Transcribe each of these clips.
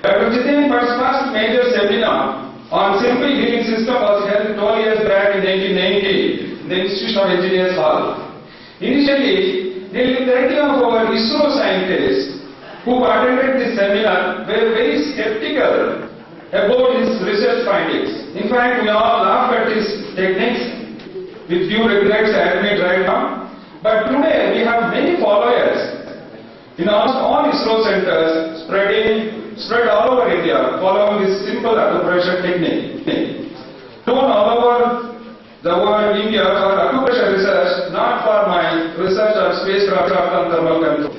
Dr.Jiten Bhatt's first major seminar on simple heating system was held 12 years back in 1990 in the Institution of Engineers Hall. Initially, nearly 30 of our ISRO scientists who attended this seminar were very skeptical about his research findings. In fact, we all laughed at his techniques, with few regrets I admit right now. But today we have many followers in almost all ISRO centers spread all over India following this simple acupressure technique. Known all over the world, India, for acupressure research, not for my research on spacecraft and thermal control.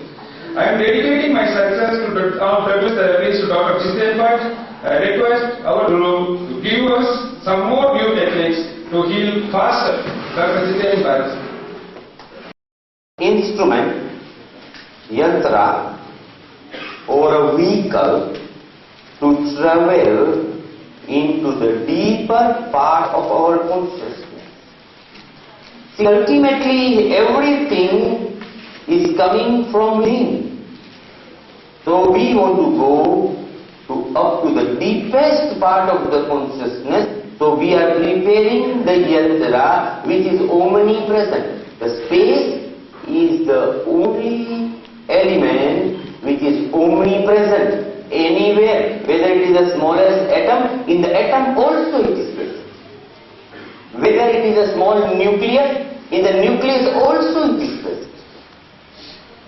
I am dedicating my success to produce therapies to Dr. Jiten Bhatt. I request our guru to give us some more new techniques to heal faster. Dr. Jiten Bhatt. Instrument, yantra, or a vehicle to travel into the deeper part of our consciousness. See, ultimately everything is coming from within. So we want to go up to the deepest part of the consciousness. So we are preparing the yantra which is omnipresent. The space is the only element which is omnipresent anywhere, whether it is the smallest atom, in the atom also it is present. Whether it is a small nucleus, in the nucleus also it is present.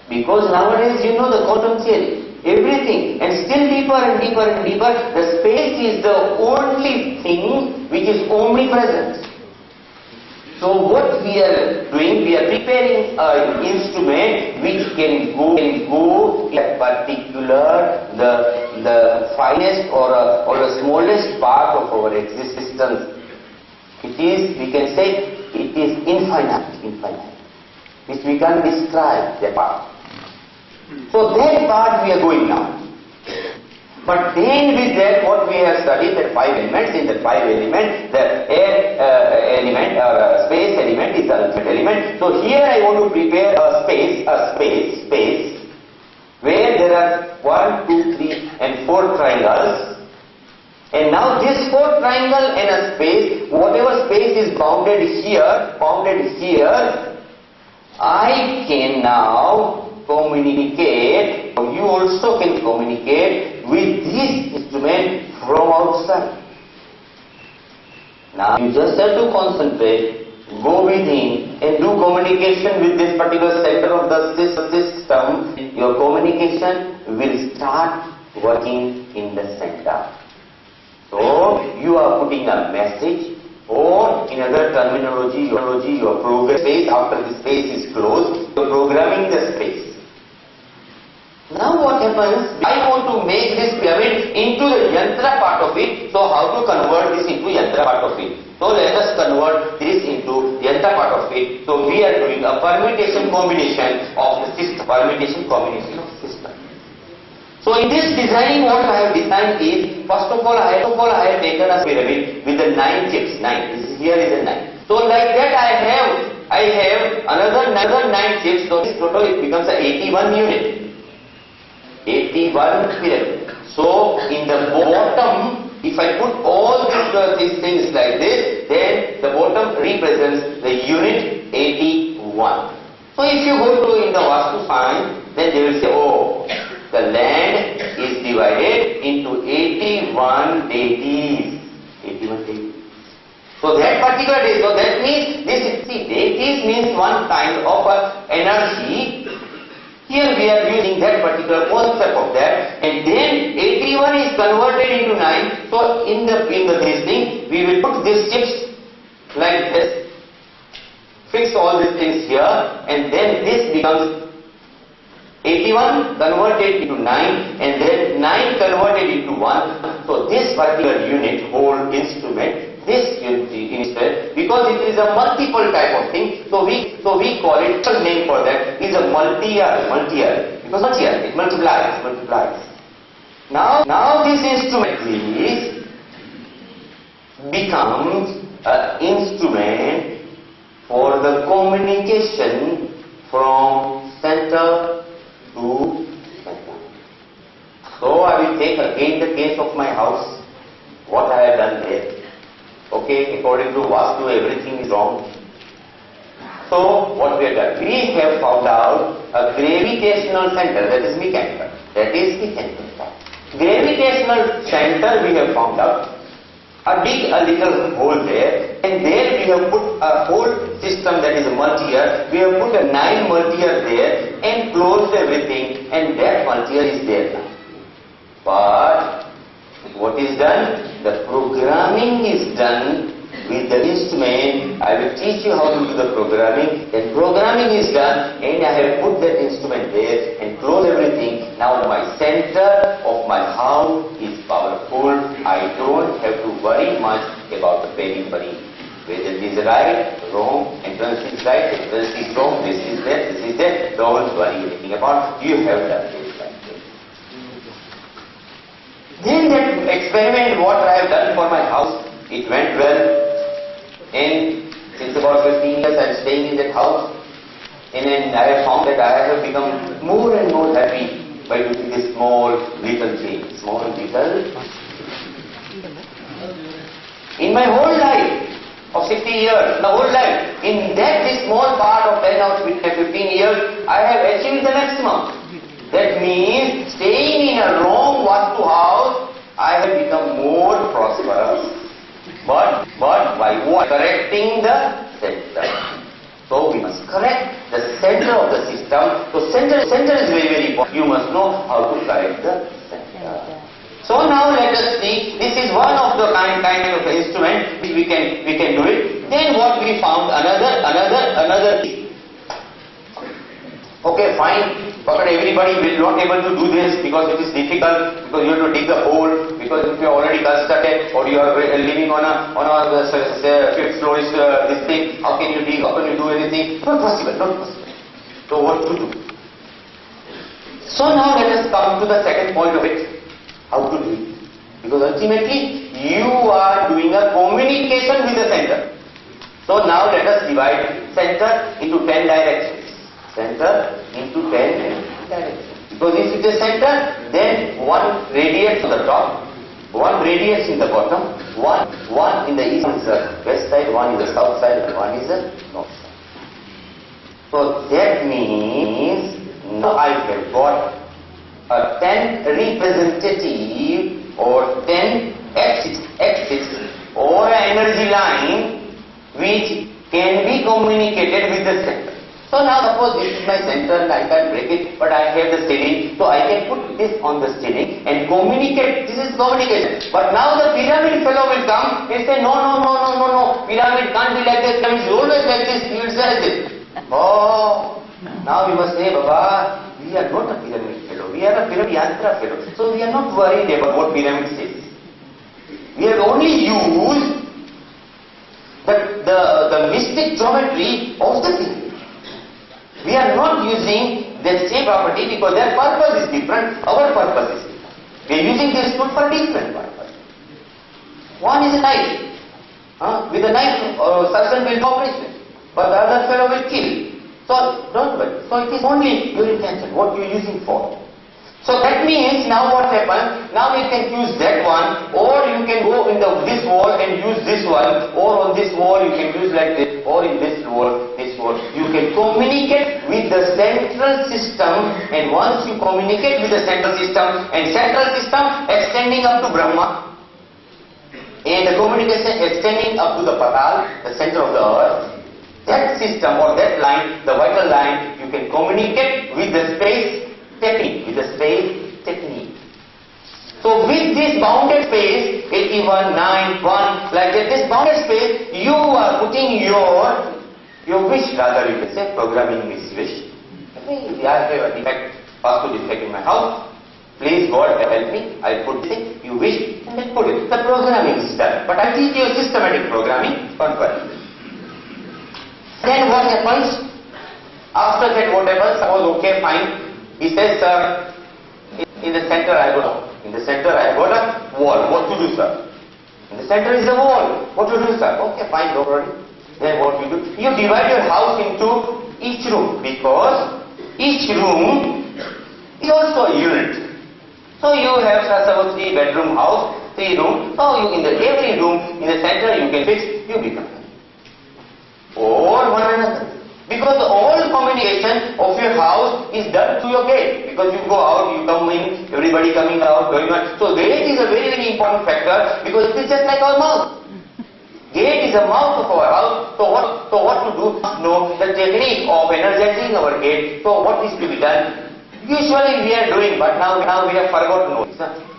Because nowadays you know the quantum theory, everything, and still deeper and deeper and deeper, the space is the only thing which is omnipresent. So what we are doing, we are preparing an instrument which can go in a particular, the finest or the smallest part of our existence. It is, we can say, it is infinite, which we can't describe that part. So that part we are going now. But then with that, what we have studied, that 5 elements, in the 5 elements, the air element or space element is the ultimate element. So here I want to prepare a space, where there are 1, 2, 3 and 4 triangles. And now this 4 triangle and a space, whatever space is bounded here, I can now communicate, or you also can communicate with this instrument from outside. Now you just have to concentrate, go within and do communication with this particular center of the system. Your communication will start working in the center. So you are putting a message, or in other terminology, you are programming space. After the space is closed, you are programming the space. Now what happens, I want to make this pyramid into the yantra part of it. So how to convert this into yantra part of it? So let us convert this into yantra part of it. So we are doing a permutation combination of the system. So in this design, what I have designed is, first of all I have taken a pyramid with the 9 chips. 9. Here is a 9. So like that I have another 9 chips. So this total it becomes a 81 unit. 81 pyramid. So in the bottom, if I put all these things like this, then the bottom represents the unit 81. So if you go to in the Vastu science, then they will say, oh, the land is divided into 81 deities. 81 deities. So that particular day, so that means this, see, deities means one kind of energy Here we are using that particular concept of that, and then 81 is converted into 9. So in this thing, we will put these chips like this, fix all these things here, and then this becomes 81 converted into 9, and then 9 converted into 1. So this particular unit, whole instrument, this instrument, because it is a multiple type of thing, so we call it, the name for that is a multi-year, because multi-year, it multiplies. Now this instrument becomes an instrument for the communication from center to center. So I will take again the case of my house, what I have done there. Okay, according to Vastu, everything is wrong. So what we have done? We have found out a gravitational center, that is mechanical. Gravitational center we have found out. Dig a little hole there, and there we have put a whole system that is a multi-year. We have put a 9 multi-year there and closed everything, and that multi-year is there now. But what is done? The programming is done with the instrument. I will teach you how to do the programming. Then programming is done, and I have put that instrument there and closed everything. Now my center of my house is powerful. I don't have to worry much about the periphery. Whether it is right, wrong, entrance is right, entrance is wrong, this is there. Don't worry anything about. You have done this like this. Then that experiment what I have done for my house, it went well. And since about 15 years I am staying in that house, and then I have found that I have become more and more happy by doing this small little thing. In my whole life of 60 years, the whole life, in this small part of 10 or 15 years, I have achieved the maximum. That means, staying in a wrong Vastu house, I have become more prosperous. But by what? Correcting the center. So we must correct the center of the system. So center is very, very important. You must know how to correct the center. So now let us see. This is one of the kind of instrument which we can do it. Then what we found, another thing. Okay, fine. But everybody will not able to do this because it is difficult, because you have to dig the hole, because if you are already constructed or you are living on a fifth floor is this thing, how can you dig, how can you do anything? Not possible. So what to do? So now let us come to the second point of it, how to do it. Because ultimately you are doing a communication with the center. So now let us divide center into 10 directions. Center into 10 directions. Because if it is center, then one radiates to the top, one radiates in the bottom, one in the east is the west side, one is the south side, and one is the north side. So that means now I have got a 10 representative or 10 axis or an energy line which can be communicated with the center. So now suppose this is my center and I can break it, but I have the steering, so I can put this on the steering and communicate. This is communication. But now the pyramid fellow will come and say, no, pyramid can't be like this, pyramid is always like this, it's like this. Oh, now we must say, Baba, we are not a pyramid fellow, we are a pyramid yantra fellow. So we are not worried about what pyramid says. We have only used the mystic geometry of the pyramid. We are not using the same property because their purpose is different, our purpose is different. We are using this tool for different purpose. One is a knife. With a knife, surgeon will operation, but the other fellow will kill. So don't worry. So it is only your intention, what you are using for. So that means now what happens, now you can use that one, or you can go in this wall and use this one, or on this wall you can use like this, or in this wall. You can communicate with the central system, and once you communicate with the central system, and central system extending up to Brahma, and the communication extending up to the Patal, the center of the earth, that system or that line, the vital line, you you can communicate with the space technique, So with this bounded space, 81, 9, 1, like that, this bounded space, you are putting your wish, rather you can say, programming wish. Okay, I have a defect, possible defect in my house. Please God help me, I put this thing, you wish, and then put it. The programming is done. But I teach you systematic programming, don't worry. Then what happens? After that what happens? Suppose, okay, fine. He says, sir, in the center I got a wall. What to do, sir? In the center is the wall. What to do, sir? Okay, fine, don't worry. Then what you do? You divide your house into each room, because each room is also a unit. So you have suppose 3-bedroom house, 3 rooms. So you in every room in the center you can fix, you become or one another. Because all communication of your house is done through your gate. Because you go out, you come in, everybody coming out, going on. So gate is a very, very important factor, because it is just like our mouth. Gate is the mouth of our house. So what to do? No, the technique of energizing our gate. So what is to be done? Usually we are doing, but now we have forgotten.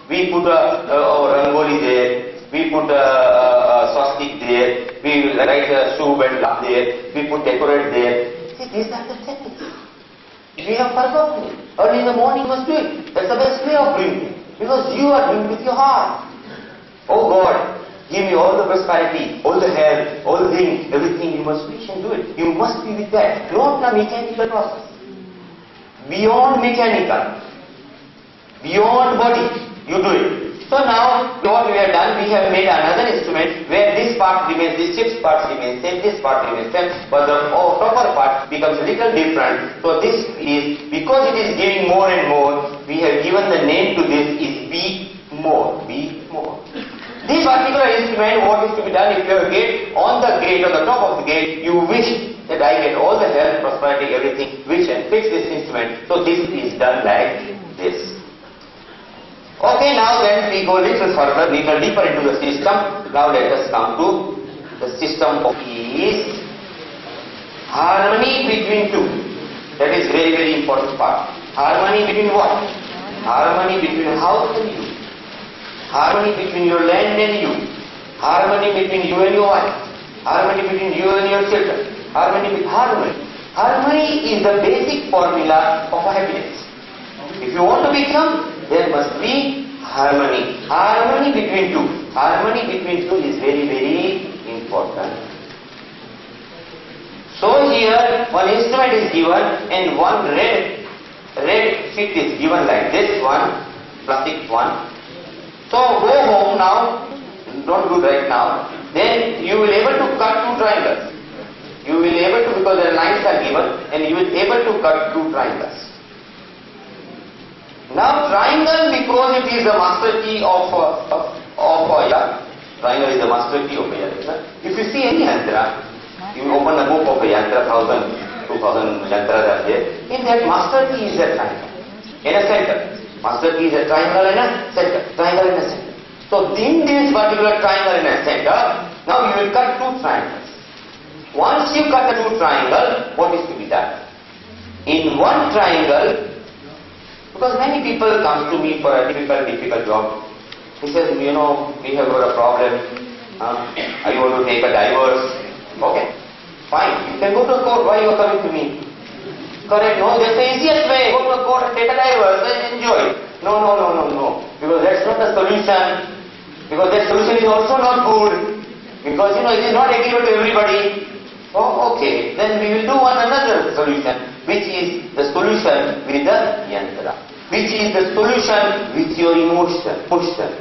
We put a rangoli there, we put a swastik there, we write a shoe and up there, we put decorate there. See, these are the techniques. We have forgotten it. Early in the morning you must do it. That's the best way of doing it. Because you are doing it with your heart. Oh God, give me all the prosperity, all the health, all the things, everything you must wish and do it. You must be with that, not the mechanical process. Beyond mechanical, beyond body, you do it. So now what we have done, we have made another instrument where this part remains, this chip's part remains same, this part remains same, but the proper part becomes a little different. So this is, because it is giving more and more, we have given the name to this is B more. This particular instrument, what is to be done, if you have a gate, on the gate, on the top of the gate, you wish that I get all the health, prosperity, everything, wish and fix this instrument. So this is done like this. Okay, now then we go little further, little deeper into the system. Now let us come to the system of is harmony between two. That is very, very important part. Harmony between what? Harmony between house and you. Harmony between your land and you. Harmony between you and your wife. Harmony between you and your children. Harmony. Harmony is the basic formula of happiness. If you want to become, there must be harmony. Harmony between two. Harmony between two is very, very important. So here one instrument is given and one red sheet is given like this one, plastic one. So go home now, don't do right now. Then you will able to cut 2 triangles. You will able to, because the lines are given, and you will able to cut 2 triangles. Now triangle, because it is the master key of triangle is the master key of a yantra. If you see any yantra, you open the book of a yantra, 1000, 2000 yantras are there. In that master key is a triangle in a center. Master key is a triangle in a center. Triangle in a center. So in this particular triangle in a center, now you will cut 2 triangles. Once you cut the 2 triangles, what is to be done? In one triangle, because many people come to me for a difficult job. He says, you know, we have got a problem. I want to take a divorce. Okay, fine. You can go to court. Why you are coming to me? Correct? No, that's the easiest way. Go to court and take a divorce and enjoy. No. Because that's not the solution. Because that solution is also not good. Because you know it is not agreeable to everybody. Oh, okay. Then we will do another solution, which is the solution with the yantra, which is the solution with your emotion, solution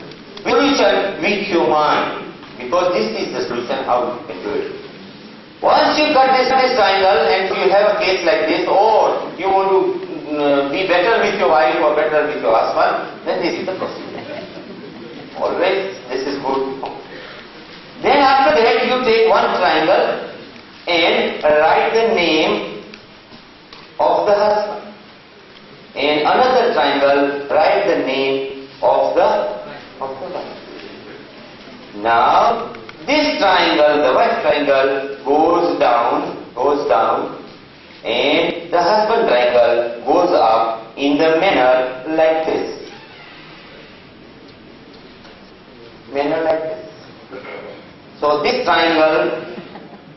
with your mind. Because this is the solution how you can do it. Once you cut this triangle and you have a case like this, or you want to be better with your wife or better with your husband, then this is the procedure. Always this is good. Then after that you take one triangle and write the name of the husband. And another triangle, write the name of the wife. Now this triangle, the white triangle, goes down and the husband triangle goes up in the manner like this. Manner like this. So this triangle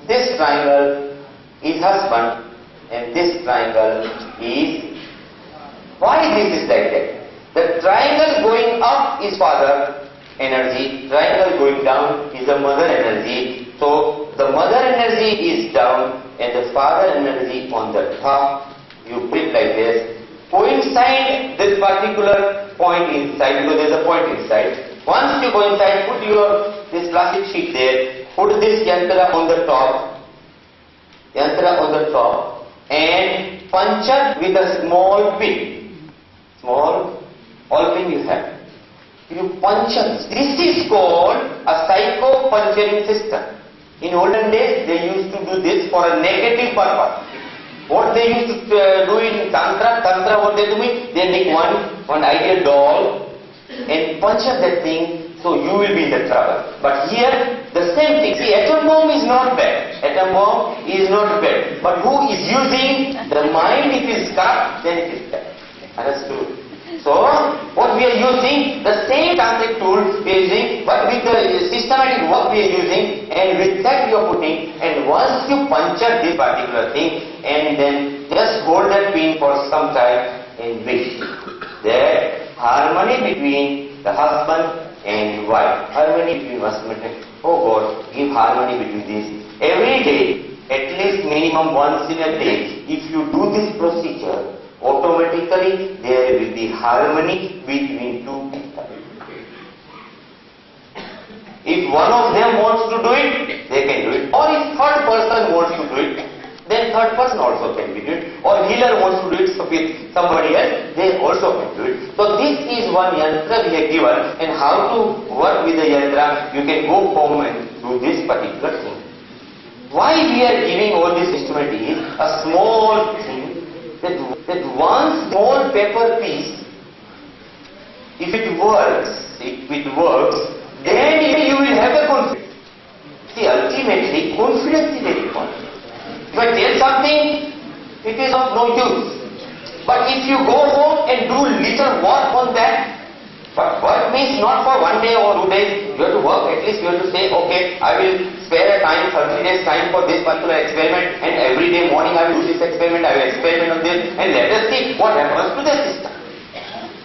is husband and this triangle is. Why this is like that? The triangle going up is father energy, triangle going down is the mother energy. So the mother energy is down and the father energy on the top. You put it like this. Coincide this particular point inside, because there is a point inside. Once you coincide, put this plastic sheet there, put this yantra on the top, and puncture with a small pin. All pin you have. You puncture. This is called a psycho-puncturing system. In olden days, they used to do this for a negative purpose. What they used to do in Tantra, what they do is, they make one ideal doll and puncture that thing, so you will be in the trouble. But here, the same thing. See, atom bomb is not bad. But who is using the mind, if it is corrupt, then it is bad. Understood? So, what we are using, the same tantric tool we are using, but with the systematic work we are using, and with that we are putting, and once you puncture this particular thing, and then just hold that pin for some time and wish that harmony between the husband and wife, harmony between husband and, oh God, give harmony between these. Every day, at least minimum once in a day, if you do this procedure, automatically there will be harmony between two people. If one of them wants to do it, they can do it. Or if third person wants to do it, then third person also can do it. Or healer wants to do it with somebody else, they also can do it. So this is one yantra we have given, and how to work with the yantra, you can go home and do this particular thing. Why we are giving all this instrument is a small thing, that one small paper piece, if it works, then you will have a confidence. See, ultimately, confidence is very important. If I tell something, it is of no use. But if you go home and do little work on that, but work means not for 1 day or 2 days, you have to work, at least you have to say, okay, I will spare a time, 30 days time for this particular experiment, and every day morning I will do this experiment, I will experiment on this, and let us see what happens to the system.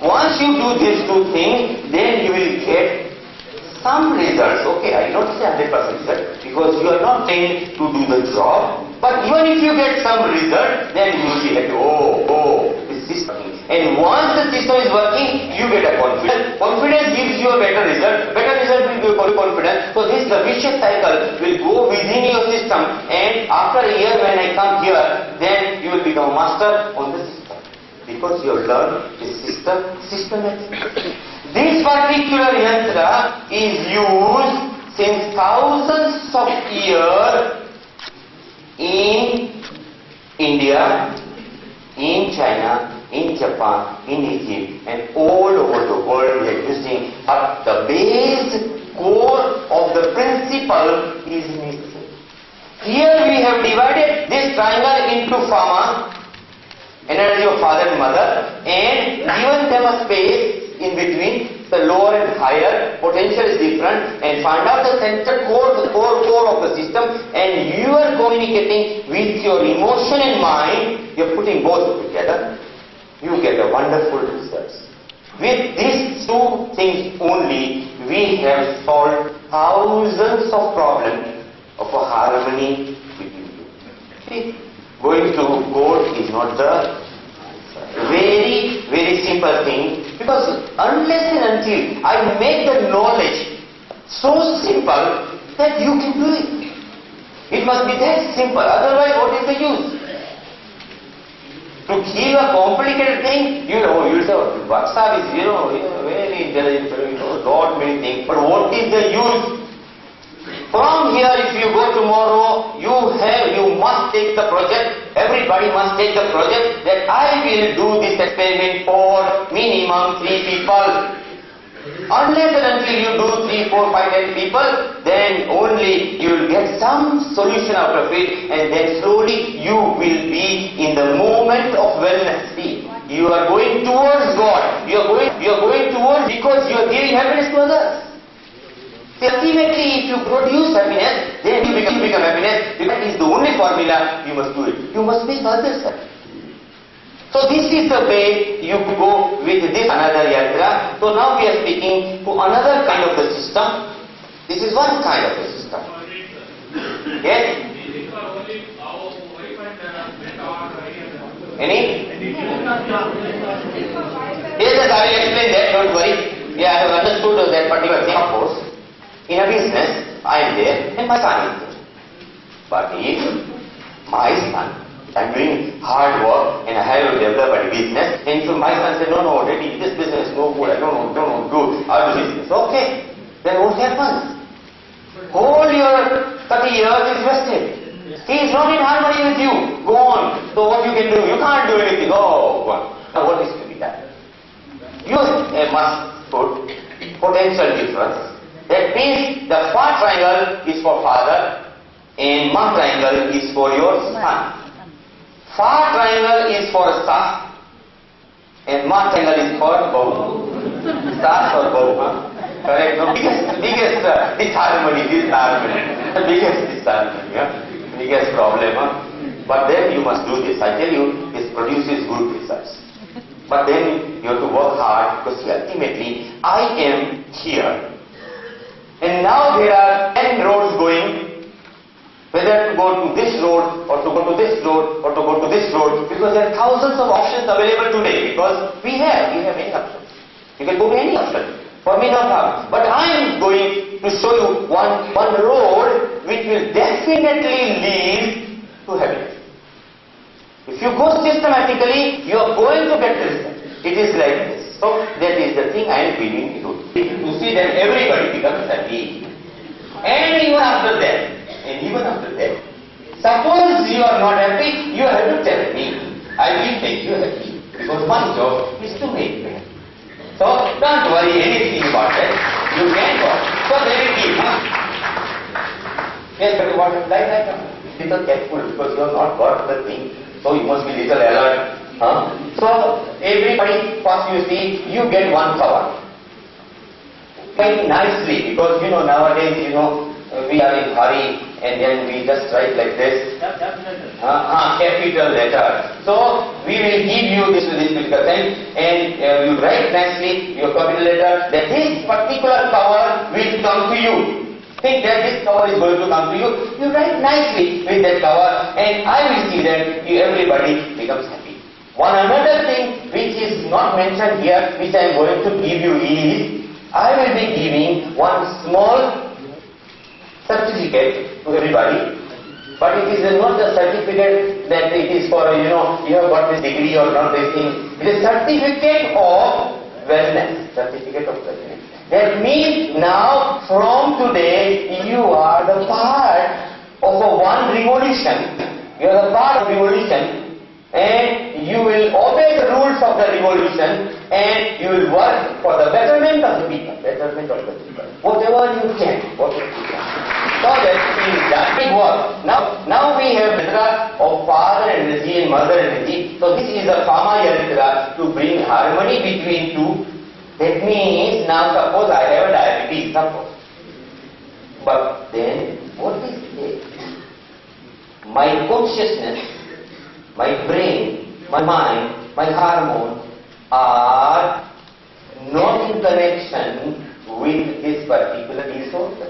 Once you do these two things, then you will get some results. Okay, I will not say 100% result, because you are not trained to do the job, but even if you get some result, then you will be like, oh, this is working. And once the system is working, you get a confidence. Confidence gives you a better result. Better result will give you confidence. So this the vicious cycle will go within your system, and after a year when I come here, then you will become master on the system, because you have learned the system systematically. This particular yantra is used since thousands of years in India, in China, in Japan, in Egypt, and all over the world we are using. But the base core of the principle is missing. Here we have divided this triangle into pharma, energy of father and mother, and given them a space in between, the lower and higher, potential is different, and find out the center core, the core of the system, and you are communicating with your emotion and mind, you are putting both together, you get a wonderful results. With these two things only, we have solved thousands of problems of a harmony between you. See, going to court is not the very, very simple thing, because unless and until I make the knowledge so simple that you can do it. It must be that simple, otherwise what is the use? To give a complicated thing, you say, WhatsApp is, very intelligent, lot many things, but what is the use? From here, if you go tomorrow, you must take the project, everybody must take the project that I will do this experiment for minimum 3 people. Unless and until you do 3, 4, 5, 10 people, then only you will get some solution out of it, and then slowly you will be in the moment of wellness. See, you are going towards God. You are going towards, because you are giving happiness to others. See, ultimately, if you produce happiness, then you become happiness. That is the only formula. You must do it. You must make others happy. So this is the way you go with this another yatra. So now we are speaking to another kind of the system. This is one kind of the system. Yes? Any? Yes, I will explain that, don't worry. Yeah, I have understood that particular thing, of course. In a business, I am there and my son is there. But if my son, I am doing hard work and I have to develop a business, and so my son said, no, Daddy, this business is no good, I don't want to do our business. Okay, then what happens? Whole your 30 years is wasted. He is not in harmony with you. Go on. So what you can do? You can't do anything. Oh, God. Now what is to be done? You must put potential difference. That means the far triangle is for father and mark triangle is for your son. Far triangle is for Sa and mark triangle is for Bau. Sa or Bau, huh? Correct? No, biggest disharmony. The biggest disharmony, yeah? Biggest problem, huh? But then you must do this. I tell you, this produces good results. But then you have to work hard, because ultimately I am here. And now there are 10 roads going, whether to go to this road or to go to this road or to go to this road, because there are thousands of options available today, because we have many options. You can go to any option. For me not have. But I am going to show you one road which will definitely lead to happiness. If you go systematically, you are going to get result. It is like this. So that is the thing I am feeling to see that everybody becomes happy. And even after that, suppose you are not happy, you have to tell me. I will make you happy. Because my job is to make you happy. So don't worry anything about that. You can go. So very deep, huh? Yes, but what is like that? Little careful, because you have not got the thing. So you must be little alert. Huh? So everybody, first you see, you get one cover. Quite nicely, because nowadays, we are in hurry and then we just write like this. Capital letter. So we will give you this physical thing, and you write nicely your capital letter that this particular cover will come to you. Think that this cover is going to come to you. You write nicely with that cover, and I will see that everybody becomes happy. One another thing which is not mentioned here, which I am going to give you is, I will be giving one small certificate to everybody, but it is not the certificate that it is for, you have got this degree or not this thing. It is certificate of wellness. Certificate of wellness. That means now, from today, you are the part of one revolution. You are the part of revolution, and you will obey the rules of the revolution, and you will work for the betterment of the people. Betterment of the people. Whatever you can. So that is done. Big work. Now we have yatra of father energy and mother energy. So this is a Kama yatra to bring harmony between two. That means now suppose I have a diabetes, suppose. But then what is it? My consciousness, my brain, my mind, my hormones are not in connection with this particular disorder.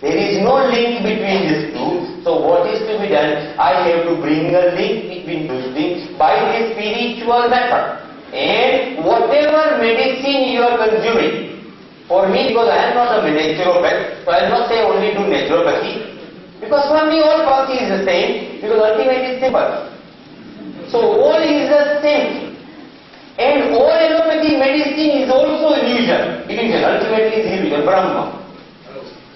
There is no link between these two. So what is to be done? I have to bring a link between those things by this spiritual method. And whatever medicine you are consuming, for me, because I am not a naturopath, so I will not say only do naturopathy, because for me all pathology is the same, because ultimately it's simple. So all is the same. And all allopathy medicine is also illusion. Ultimately is illusion, Brahma.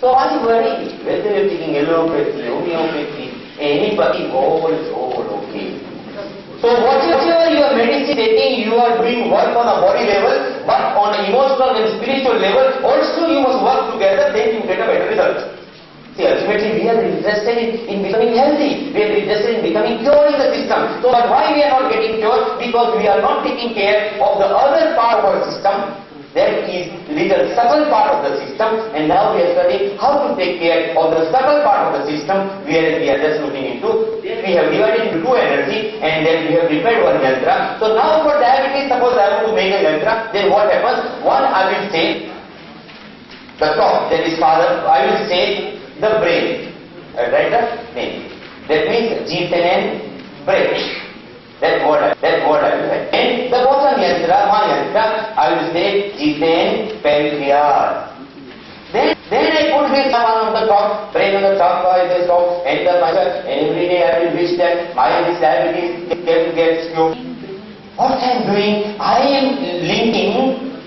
So why worry? Whether you are taking allopathy, homeopathy, anybody, all is all okay. So whatever you are medicine taking, you are doing work on a body level, but on an emotional and spiritual level also you must work together, then you get a better result. See, ultimately we are interested in becoming healthy, we are interested in becoming pure in the system. So, but why we are not getting pure? Because we are not taking care of the other part of our system, that is little subtle part of the system, and now we are studying how to take care of the subtle part of the system, where we are just looking into. Then we have divided into two energy, and then we have prepared one yantra. So now for diabetes, suppose I want to make a yantra, then what happens? One, I will say the top, that is father, I will say the brain, I write the name. That means Jiten brain. That word I will write. And the bottom yantra, one yantra, I will say Jiten pancreas. Then I put this one on the top, brain on the top, this top, and the mother, and every day I will wish that my diabetes gets cured. What I am doing, I am linking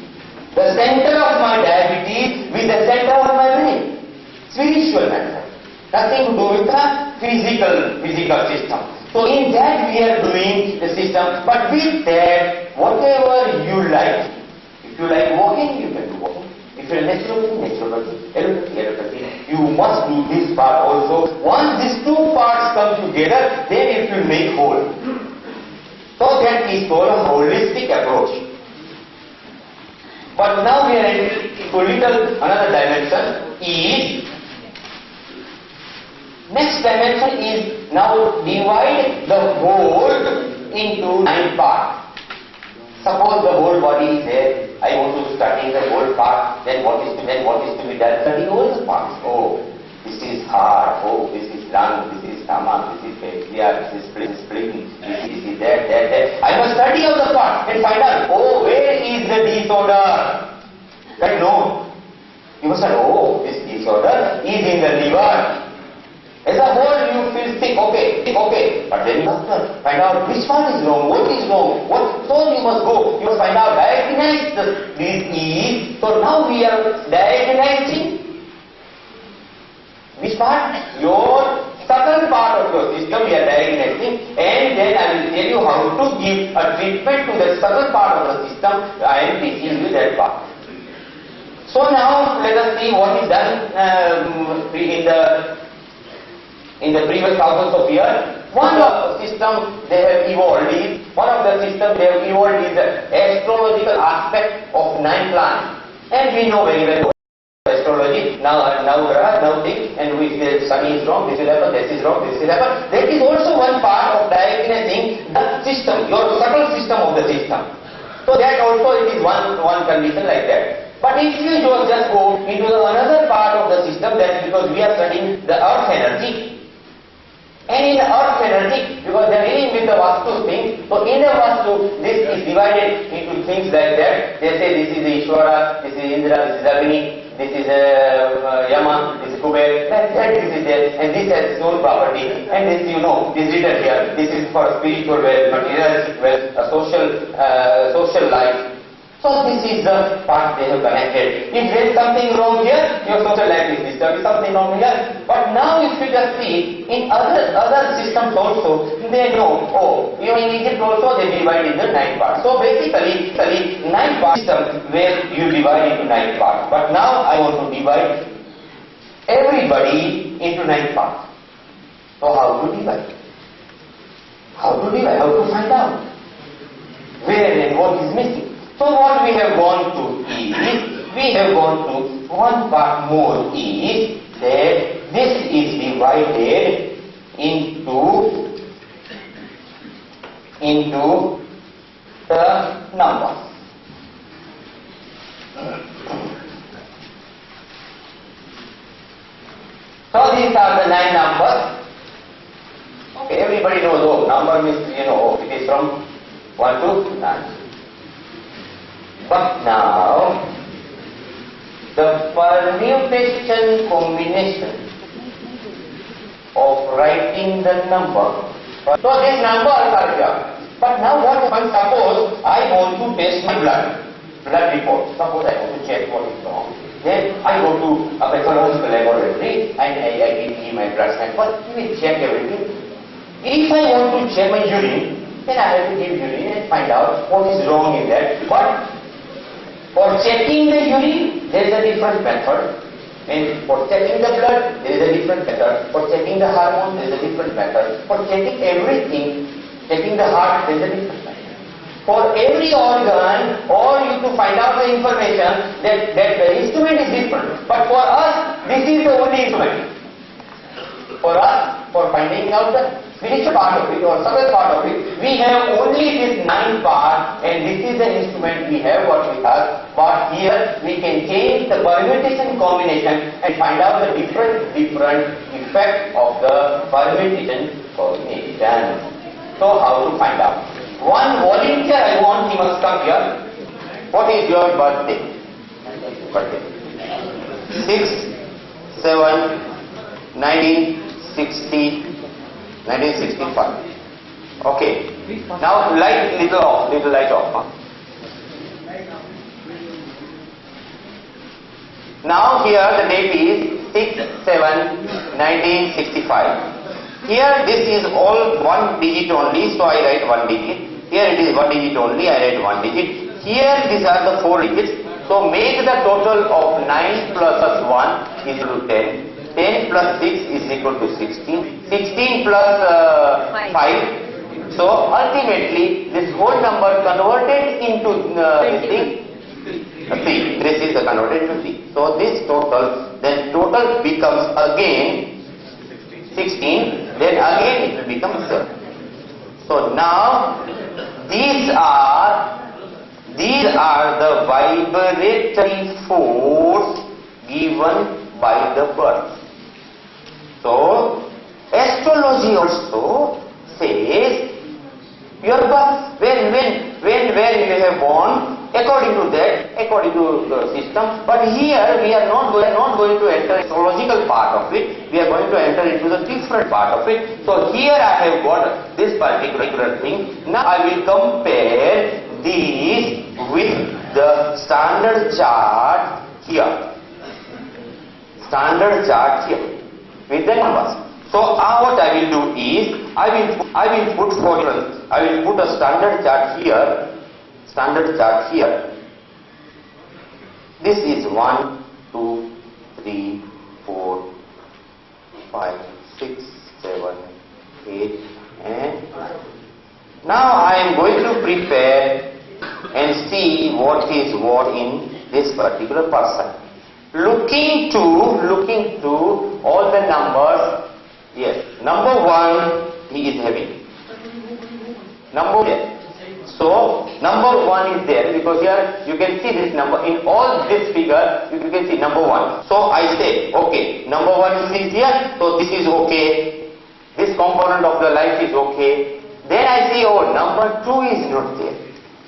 the center of my diabetes with the center of my brain. Spiritual matter. Nothing to do with the physical system. So in that we are doing the system, but with that, whatever you like, if you like walking, you can do walking. If you are allopathy, you must do this part also. Once these two parts come together, then it will make whole. So that is called a holistic approach. But now we are into another dimension is, next dimension is now divide the whole into 9 parts. Suppose the whole body is there, I want to study the whole part, then what is to be done? Study all the parts. Oh, this is heart, oh, this is lung, this is stomach, this is pancreas, this is spleen, this is that. I must study all the parts and find out, oh, where is the disorder? Right? No. You must say, oh, this disorder is in the liver. As a whole you feel sick, okay, but then you must find out which part is wrong, what is wrong, so you must go, you must find out, diagnose the disease. So now we are diagnosing which part? Your subtle part of your system we are diagnosing, and then I will tell you how to give a treatment to the subtle part of the system. I am teaching you that part. So now let us see what is done in the previous thousands of years. One of the system they have evolved is, the astrological aspect of 9 planets. And we know very well astrology, now things, and if the sun is wrong, this will happen, this is wrong, this will happen. That is also one part of diagnosing the system, your subtle system of the system. So that also it is one condition like that. But if you just go into another part of the system, that's because we are studying the earth energy. And in the earth energy, because they are dealing with the Vastu thing, so in the Vastu, this is divided into things like that. They say this is the Ishvara, this is Indra, this is Agni, this is Yama, this is Kuber, this is there, and this has its own property. And this, this written here, this is for spiritual wealth, material wealth, social life. So this is the part they have connected. If there is something wrong here, your social life is disturbed. Something wrong here. But now if you just see, in other systems also, they know, oh, in Egypt also they divide into 9 parts. So basically 9 part system where you divide into 9 parts. But now I want to divide everybody into 9 parts. So how to divide? How to find out where and what is missing? So what we have gone to is, one part more is that this is divided into the numbers. So these are the 9 numbers. Okay, everybody knows, oh, number means, it is from 1 to 9. But now, the permutation combination of writing the number. So these numbers are here. But now what happens, suppose I want to test my blood report. Suppose I want to check what is wrong. Then I go to a pathological laboratory and I give my blood sample. We will check everything. If I want to check my urine, then I have to give urine and find out what is wrong in that. But For checking the urine, there is a different method. And for checking the blood, there is a different method. For checking the hormone, there is a different method. For checking everything, checking the heart, there is a different method. For every organ, or you to find out the information, that the instrument is different. But for us, this is the only instrument. For us, for finding out the spiritual part of it or subtle part of it, we have only this 9 part, and this is the instrument we have what we have. But here we can change the permutation combination and find out the different effect of the permutation combination. So how to find out? One volunteer I want, he must come here. What is your birthday? 6/7/1965. Okay. Now little light off. Huh? Now here the date is 6/7/1965. Here this is all 1 digit only, so I write 1 digit. Here it is 1 digit only, I write 1 digit. Here these are the 4 digits. So make the total of 9 plus 1 is equal to 10. 10 plus 6 is equal to 16. 16 plus 5. So ultimately this whole number converted into this thing 3. This is converted to 3. So this total, then total becomes again 16, then again it will become 7. So now these are the vibratory force given by the birth. So astrology also says your birth, where you have born, according to the system. But here we are not going to enter astrological part of it. We are going to enter into the different part of it. So here I have got this particular thing. Now I will compare these with the standard chart here. Standard chart here with the numbers. So what I will do is I will put a standard chart here. Standard chart here. This is 1, 2, 3, 4, 5, 6, 7, 8, and 9. Now I am going to prepare and see what is what in this particular person. Looking to all the numbers. Yes, number 1 he is having. So number 1 is there, because here you can see this number in all this figure. You can see number 1. So I say okay, number 1 is here, so this is okay. This component of the life is okay. Then I say, oh, number 2 is not there.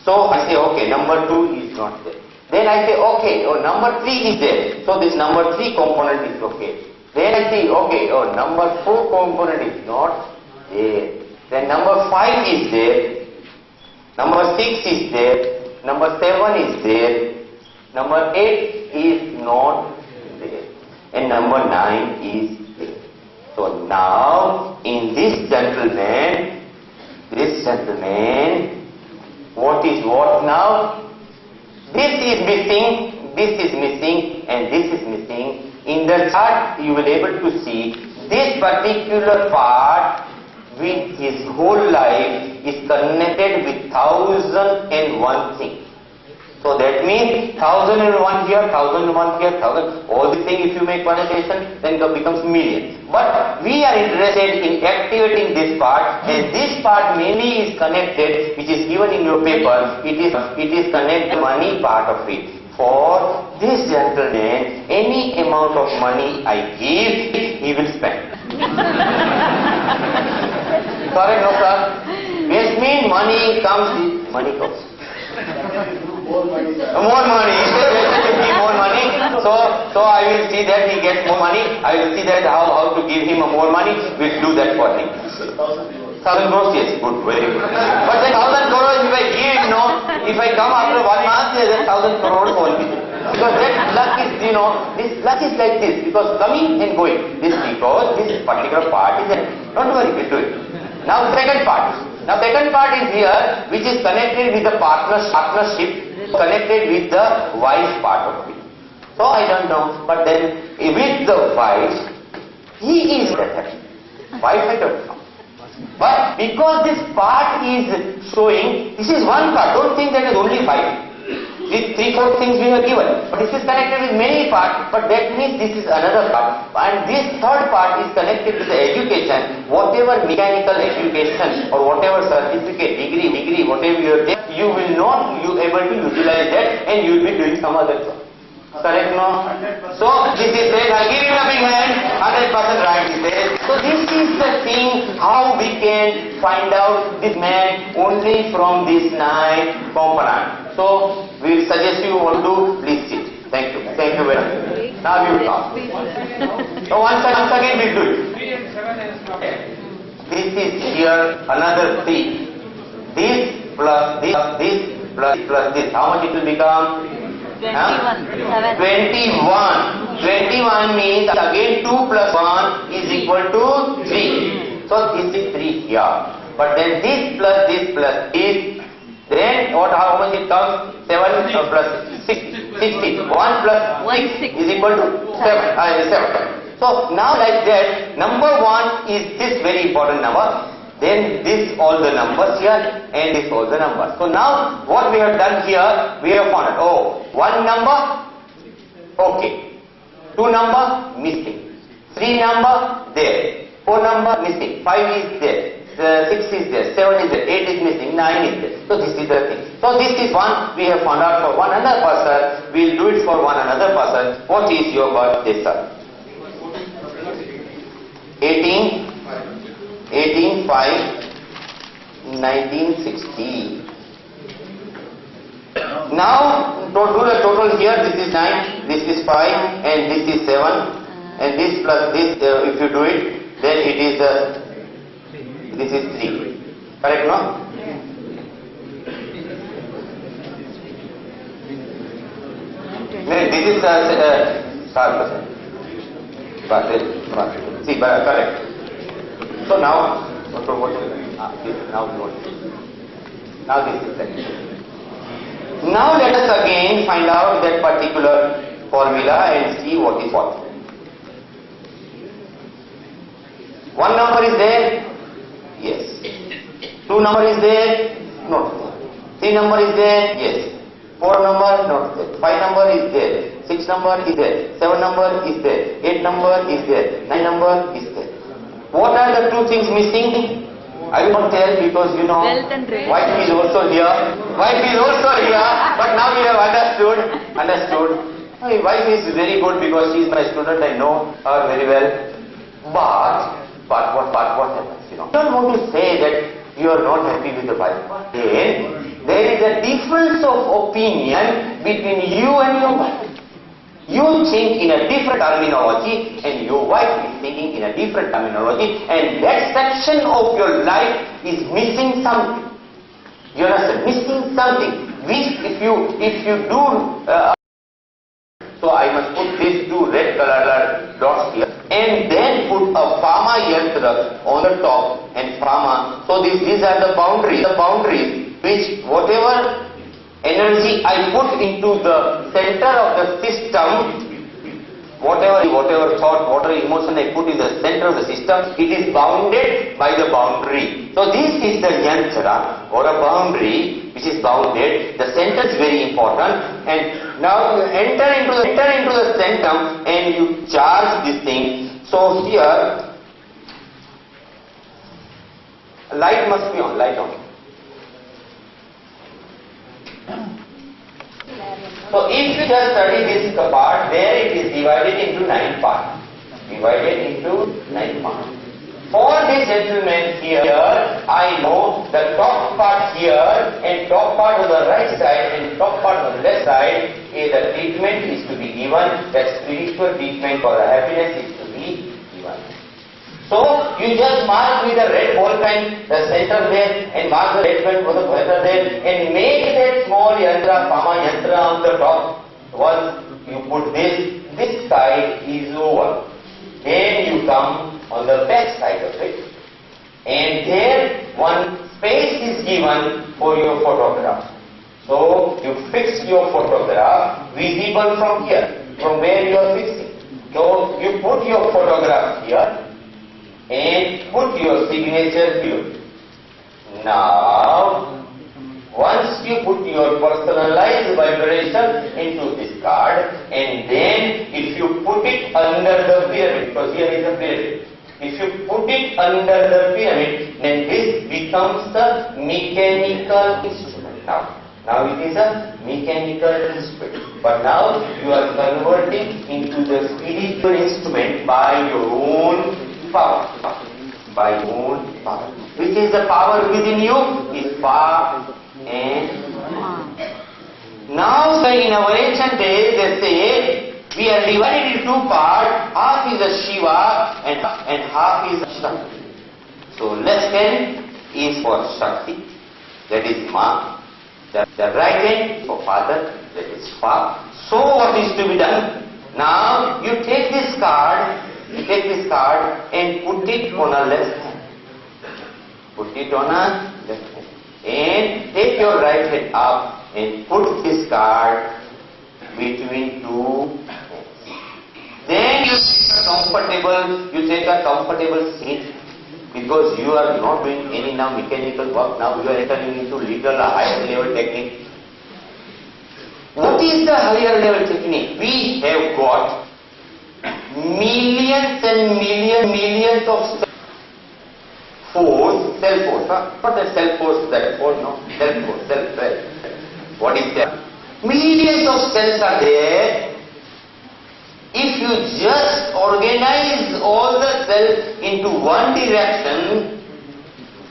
So I say okay, number 2 is not there. Then I say okay, oh, number 3 is there. So this number 3 component is okay. Then I say okay, oh, number 4 component is not there. Then number 5 is there. Number 6 is there, number 7 is there, number 8 is not there, and number 9 is there. So now in this gentleman, what is what now? This is missing, and this is missing. In the chart you will be able to see this particular part with his whole life is connected with 1001 things. So that means 1001 here, 1001 here, 1000. All these things, if you make permutation, then it becomes millions. But we are interested in activating this part, and this part mainly is connected, which is given in your paper. It is connected to money part of it. For this gentleman, any amount of money I give, he will spend. Correct, no sir? Which means money comes, money goes. More money. More money. So I will see that he gets more money. I will see that how to give him more money. We'll do that for him. 1,000 crores, yes, good, very good. But then 1,000 crores, if I give, if I come after 1 month, then 1,000 crores only. Because that luck is, this luck is like this, because coming and going. This because this particular part is there. Don't worry, we'll do it. Now second part. Now second part is here, which is connected with the partnership. connected with the wife part of it. So I don't know, but then with the wife, he is better. Wife I don't know. But because this part is showing, this is one part, don't think that is only 5. These 3-4 things we have given. But this is connected with many parts, but that means this is another part. And this third part is connected to the education. Whatever mechanical education or whatever certificate, degree, whatever you have taken, you will not be able to utilize that and you will be doing some other job. Correct, no? So this is said, I'll give him a big hand, 100% right he says. So this is the thing, how we can find out this man only from this 9 component. So we will suggest you what to do, please sit. Thank you. Thank you very much. Now you come. So once again we do it. This is here another 3. This plus this plus this. How much it will become? 21. 21 means again 2 plus 1 is equal to 3. So this is 3 here. But then this plus this, then how much it comes? 7 plus 6, 16. 1 plus 6 is equal to 7. So now like that, number 1 is this very important number. Then this all the numbers here and this all the numbers. So now what we have done here, we have found out, 1 number, okay, 2 number missing, 3 number there, 4 number missing, 5 is there, 6 is there, 7 is there, 8 is missing, 9 is there. So this is the thing. So this is one we have found out for one another person. We will do it for one another person. What is your birthday, sir? 18/5/1960. Now do the total here. This is 9, this is 5, and this is 7, and this plus this. If you do it, then it is this is 3. Correct, no? This is see, correct. So now, now this is that. Now let us again find out that particular formula and see what is what. 1 number is there? Yes. 2 number is there? Not there. 3 number is there? Yes. 4 number? Not there. 5 number is there. 6 number is there. 7 number is there. 8 number is there. 9 number is there. What are the 2 things missing? I will not tell because you know, wife is also here. Wife is also here. But now we have understood. My wife is very good because she is my student. I know her very well. But what happens? You know, I don't want to say that you are not happy with the wife. Then there is a difference of opinion between you and your wife. You think in a different terminology and your wife is thinking in a different terminology, and that section of your life is missing something. You understand? Missing something which if you do so I must put these 2 red color dots here and then put a pharma yantra on the top and pharma. So these are the boundaries which whatever energy I put into the center of the system, whatever thought, whatever emotion I put in the center of the system, it is bounded by the boundary. So this is the yantra or a boundary which is bounded. The center is very important, and now you enter into the center and you charge this thing. So here light must be on, light on. So if you just study this part, there it is divided into 9 parts. For this gentleman here, I know the top part here and top part on the right side and top part on the left side, the treatment is to be given, that spiritual treatment for the happiness is to be given. So you just mark with a red ball pen the center there and mark the red pen for the center there and make that small yantra, pama yantra on the top. Once you put this side is over. Then you come on the back side of it and there one space is given for your photograph. So you fix your photograph visible from here, from where you are fixing. So you put your photograph here and put your signature here. Now, once you put your personalized vibration into this card, and then if you put it under the pyramid, because here is a pyramid, if you put it under the pyramid, then this becomes the mechanical instrument. Now it is a mechanical instrument, but now you are converting into the spiritual instrument by your own power. By your own power. Which is the power within you is power and now, so in our ancient days, they say we are divided into two parts. Half is a Shiva and half is a Shakti. So left hand is for Shakti, that is Ma. The right hand for Father, that is Fa. So what is to be done? Now you take this card, and put it on a left hand. Put it on a left hand. And take your right hand up and put this card between two hands. Then you take a comfortable seat, because you are not doing any now mechanical work. Now you are entering into little higher level technique. What is the higher level technique? We have got millions and millions of force, cell force, not the cell force, that force, no, cell force, cell. What is that? Millions of cells are there. If you just organize all the cells into one direction,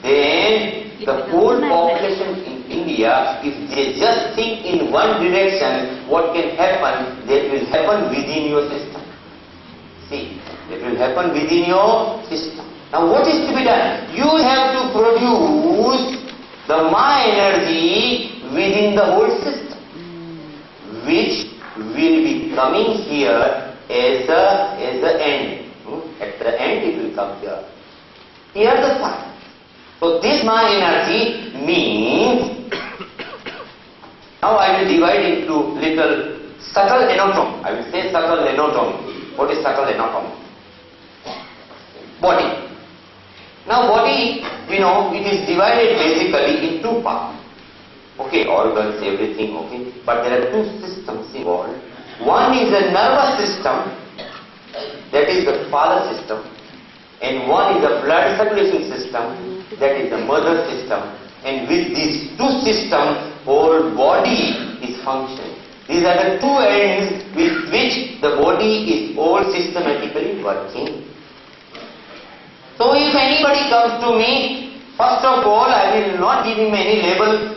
then the whole population in India, if they just think in one direction, what can happen? That will happen within your system. See, that will happen within your system. Now what is to be done? You have to produce the Ma energy within the whole system, which will be coming here as the end. At the end it will come here. Here the fire. So this Ma energy means, now I will divide into little subtle anatomy. I will say subtle anatomy. What is subtle anatomy? Body. Now body, we know, it is divided basically in two parts. Okay, organs, everything, okay. But there are two systems involved. One is the nervous system, that is the father system, and one is the blood circulation system, that is the mother system. And with these two systems, whole body is functioning. These are the two ends with which the body is all systematically working. So if anybody comes to me, first of all I will not give him any label.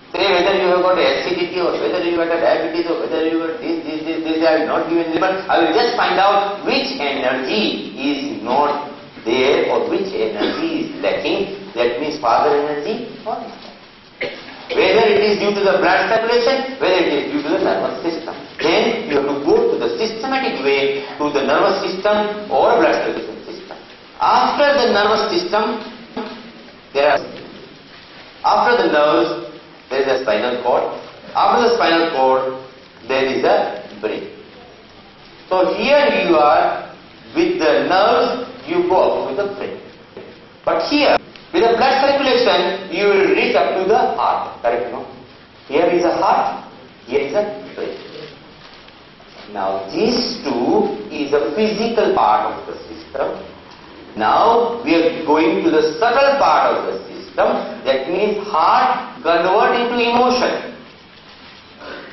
Say whether you have got acidity or whether you have got diabetes or whether you have this, I will not give any label. I will just find out which energy is not there or which energy is lacking. That means father energy or not. Whether it is due to the blood circulation, whether it is due to the nervous system. Then you have to go to the systematic way to the nervous system or blood circulation system. After the nervous system, after the nerves, there is a spinal cord. After the spinal cord, there is a brain. So here you are with the nerves, you go up with the brain. But here, with the blood circulation, you will reach up to the heart. Correct, no? Here is a heart, here is a brain. Now these two is the physical part of the system. Now we are going to the subtle part of the system. That means heart convert into emotion.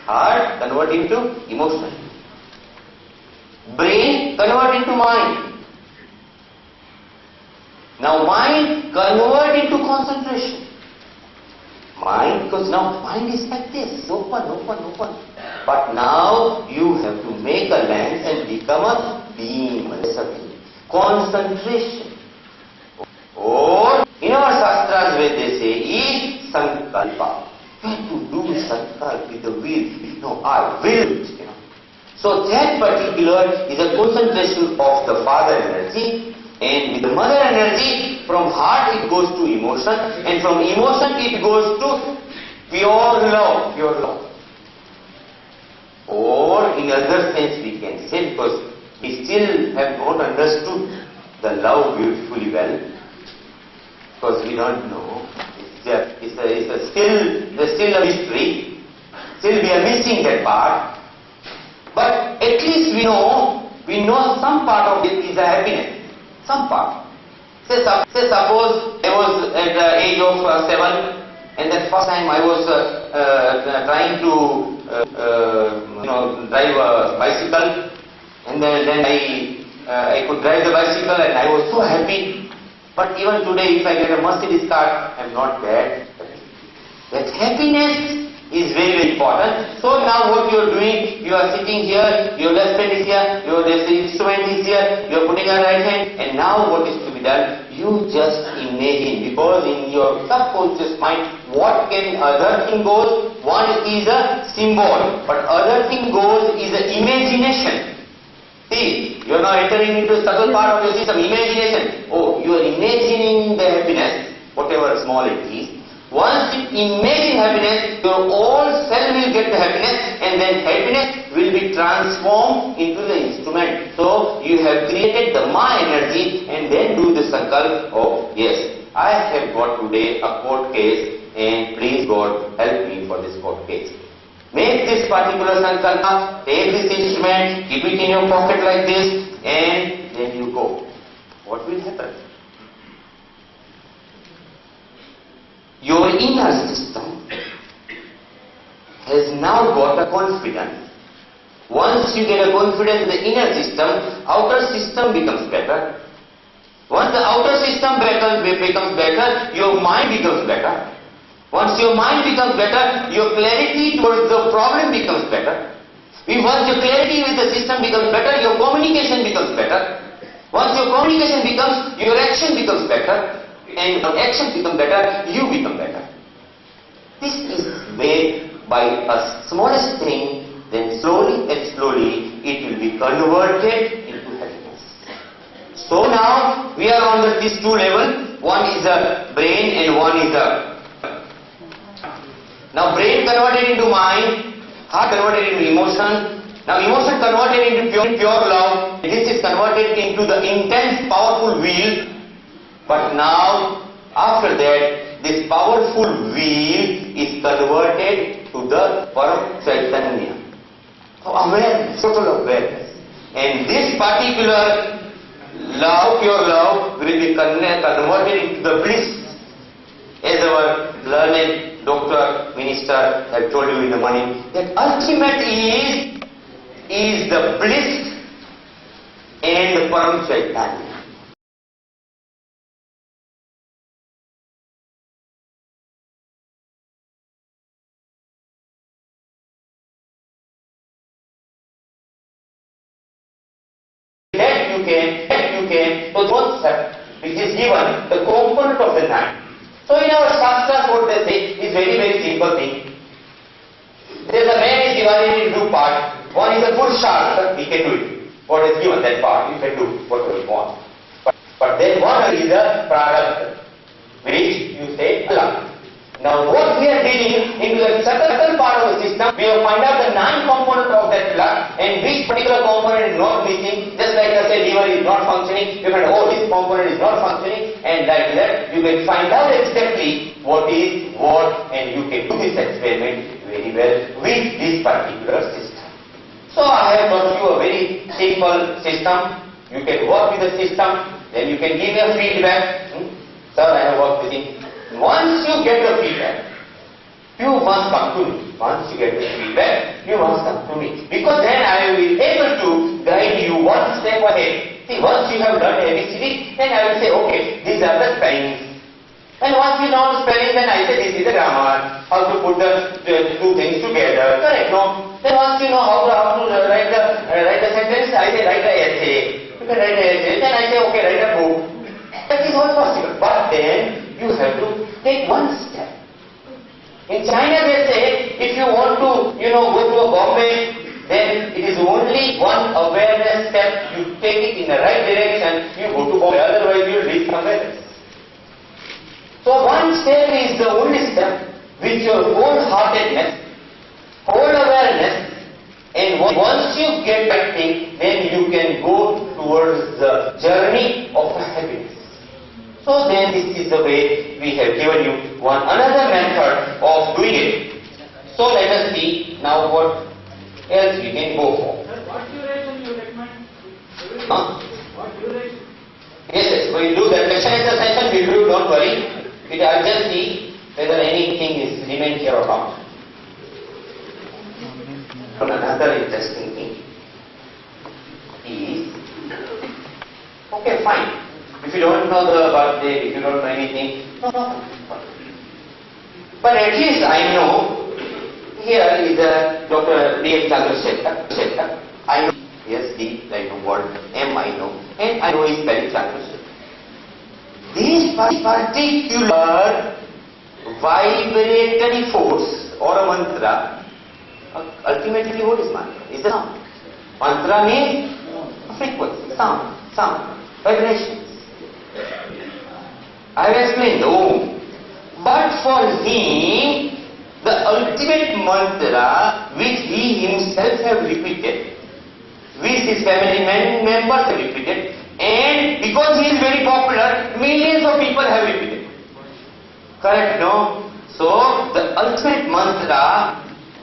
Heart convert into emotion. Brain convert into mind. Now mind convert into concentration. Mind, because now mind is like this, open. But now you have to make a lens and become a beam, concentration. Or in our shastras where they say is sankalpa. You have to do sankalpa with the will. No, I will. So that particular is a concentration of the father energy. And with the mother energy, from heart it goes to emotion, and from emotion it goes to Pure love, pure love. Or in other sense we can say, because we still have not understood the love beautifully well, because we don't know. It's still a mystery. Still we are missing that part. But at least we know some part of it is a happiness. Some part. Say suppose I was at the age of 7, and that first time I was trying to drive a bicycle, and then I could drive the bicycle and I was so happy. But even today, if I get a Mercedes car, I am not that happy. That happiness is very, very important. So now what you are doing, you are sitting here, your left hand is here, your instrument is here, you are putting your right hand, and now what is to be done? You just imagine, because in your subconscious mind, what can other thing goes? One is a symbol, but other thing goes is a imagination. See, you are now entering into a subtle part of your system, imagination. Oh, you are imagining the happiness, whatever small it is. Once you imagine happiness, your whole cell will get the happiness, and then happiness will be transformed into the instrument. So you have created the Ma energy, and then do the sankalp of, yes, I have got today a court case, and please God help me for this court case. Make this particular sankalpa, take this instrument, keep it in your pocket like this, and then you go. What will happen? Your inner system has now got a confidence. Once you get a confidence in the inner system, outer system becomes better. Once the outer system becomes better, your mind becomes better. Once your mind becomes better, your clarity towards the problem becomes better. Once your clarity with the system becomes better, your communication becomes better. Once your communication becomes, your action becomes better. And your action becomes better, you become better. This is made by a smallest thing, then slowly and slowly it will be converted into happiness. So now we are on these two levels. One is the brain and one is the... Now brain converted into mind, heart converted into emotion. Now emotion converted into pure love. This is converted into the intense powerful will. But now, after that, this powerful will is converted to the Param Chaitanya. So awareness, total awareness. And this particular love, pure love, will be converted into the bliss. As our learned doctor, minister have told you in the morning, that ultimate is the bliss and the Param Chaitanya. So both which is given the component of the time. So in our shastras what they say is very, very simple thing. There is a man is divided into two parts. One is a Purushartha, he can do it. What is given that part, you can do whatever you want. But then one is a Prarabdha, which you say Allah. Now what we are dealing into the certain part of the system, we have find out the 9 component of that blood, and which particular component is not missing. Just like I say liver is not functioning, you find oh this component is not functioning, and like that you can find out exactly what is what, and you can do this experiment very well with this particular system. So I have taught you a very simple system. You can work with the system, then you can give me a feedback. Sir, I have worked with it. Once you get the feedback, you must come to me. Once you get the feedback, you must come to me. Because then I will be able to guide you one step ahead. See, once you have done ABCD, then I will say, okay, these are the spellings. And once you know the spelling, then I say, this is the grammar. How to put the two things together. Correct, no? Then once you know how to write the sentence, I say, write the essay. You can write the essay. Then I say, okay, write a book. That is all possible. But then, you have to take one step. In China they say, if you want to, go to a Bombay, then it is only one awareness step. You take it in the right direction, you go to Bombay, otherwise you will reach somewhere else. So one step is the only step. with your wholeheartedness, whole awareness, and once you get that thing, then you can go towards the journey of happiness. So then this is the way we have given you another method of doing it. So let us see now what else we can go for. What duration you recommend? Huh? What duration? Yes, we will do that section exercise, we will do, don't worry. I'll just see whether anything is remained here or not. Another interesting thing is, okay, fine. If you don't know the birthday, if you don't know anything, no problem. But at least I know, here is a Dr. Jiten. I know, yes, D, I know what, M I know, and I know is very Chandrasekhar. This particular vibratory force or a mantra, ultimately what is mantra? Is the sound. Mantra means frequency, sound, vibrations. I have explained the Om. But for him, the ultimate mantra which he himself have repeated, which his family members have repeated, and because he is very popular, millions of people have repeated. Correct, no? So, the ultimate mantra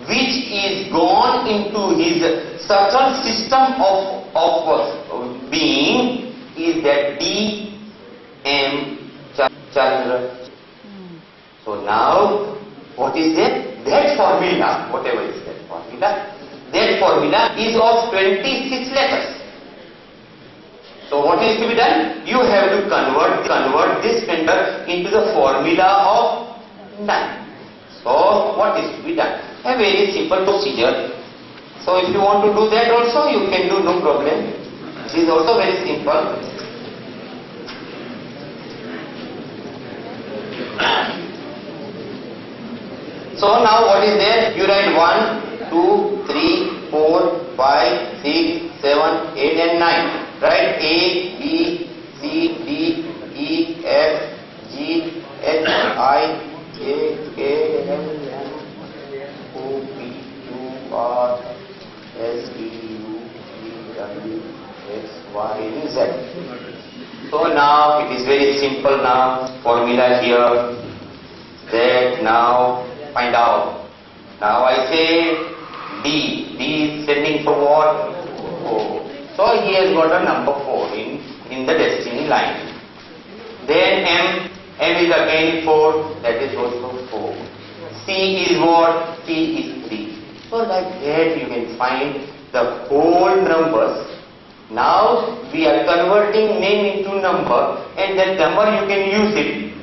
which is gone into his subtle system of being is that D M Chandra. So now, what is that? That formula, whatever is that formula is of 26 letters. So what is to be done? You have to convert this number into the formula of 9. So what is to be done? A very simple procedure. So if you want to do that also, you can do, no problem. This is also very simple. So now what is there? You write 1, 2, 3, 4, 5, 6, 7, 8 and 9. Right? A, B, C, D, E, F, G, H, I, J, K, L, M, O, P, Q, R, S, T, U, V, W, X, Y, and Z. So now it is very simple now. Formula here. That now find out. Now I say D. D is standing for what? 4. So he has got a number 4 in the destiny line. Then M is again 4, that is also 4. C is what? C is 3. So like that you can find the whole numbers. Now we are converting name into number, and that number you can use it.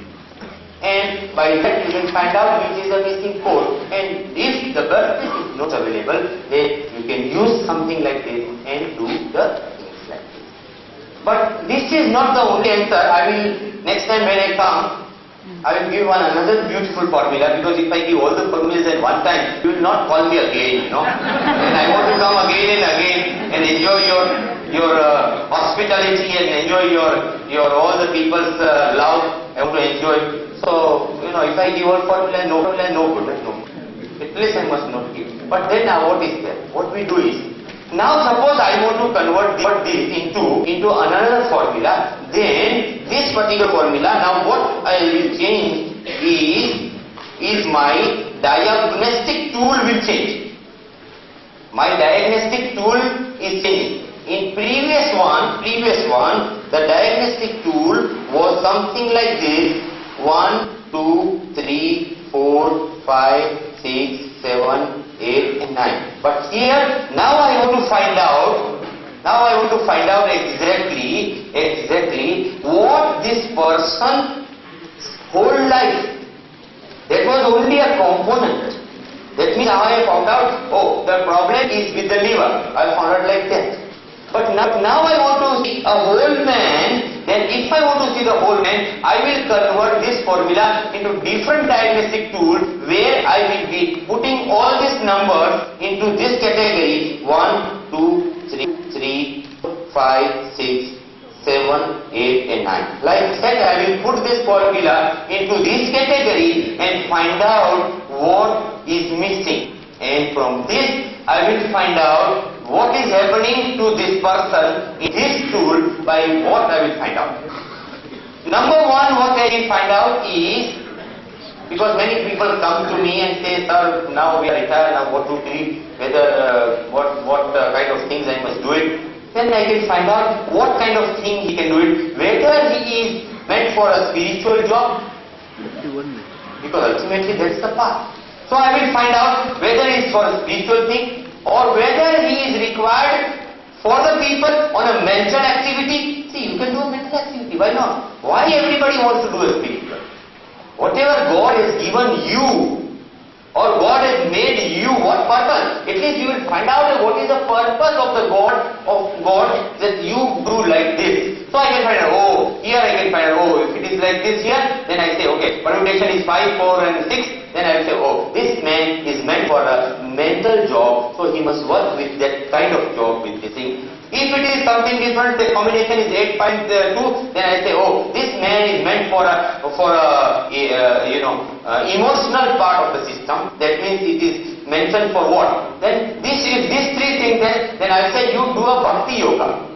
And by that you can find out which is the missing code. And if the birthplace is not available, then you can use something like this and do the things like this. But this is not the only answer. I will, next time when I come, I will give another beautiful formula, because if I give all the formulas at one time, you will not call me again, you know. And I want to come again and again and enjoy your hospitality and enjoy your all the people's love. I want to enjoy. So, you know, if I give all formula, no good, no. At least I must not give. But then now what is there? What we do is, now suppose I want to convert this into another formula, then this particular formula, now what I will change is my diagnostic tool will change. My diagnostic tool is changing. In previous one, the diagnostic tool was something like this: 1, 2, 3, 4, 5, 6, 7, 8 and 9. But here, now I want to find out exactly what this person's whole life. That was only a component. That means how I found out, oh, the problem is with the liver. I found out like that. But now I want to see a whole man. Then if I want to see the whole man, I will convert this formula into different diagnostic tool, where I will be putting all these numbers into this category: 1, 2, 3, 4, 5, 6, 7, 8 and 9. Like that, I will put this formula into this category and find out what is missing. And from this, I will find out what is happening to this person in his school by what I will find out. Number one, what I will find out is, because many people come to me and say, sir, now we are retired, now what to do, whether, what kind of things I must do it. Then I can find out what kind of thing he can do it, whether he is meant for a spiritual job, because ultimately that's the path. So I will find out whether it is for a spiritual thing or whether he is required for the people on a mental activity. See, you can do a mental activity, why not? Why everybody wants to do a spiritual? Whatever God has given you or God has made you, what purpose? At least you will find out what is the purpose of the God that you do like this. So I can find out, oh, here I can find out, oh, if it is like this here, then I say, okay, permutation is 5, 4 and 6. Then I will say, oh, this man is meant for a mental job, so he must work with that kind of job with this thing. If it is something different, the combination is 8.2, then I say, oh, this man is meant for a emotional part of the system. That means it is mentioned for what? Then these three things, then I will say, you do a bhakti yoga.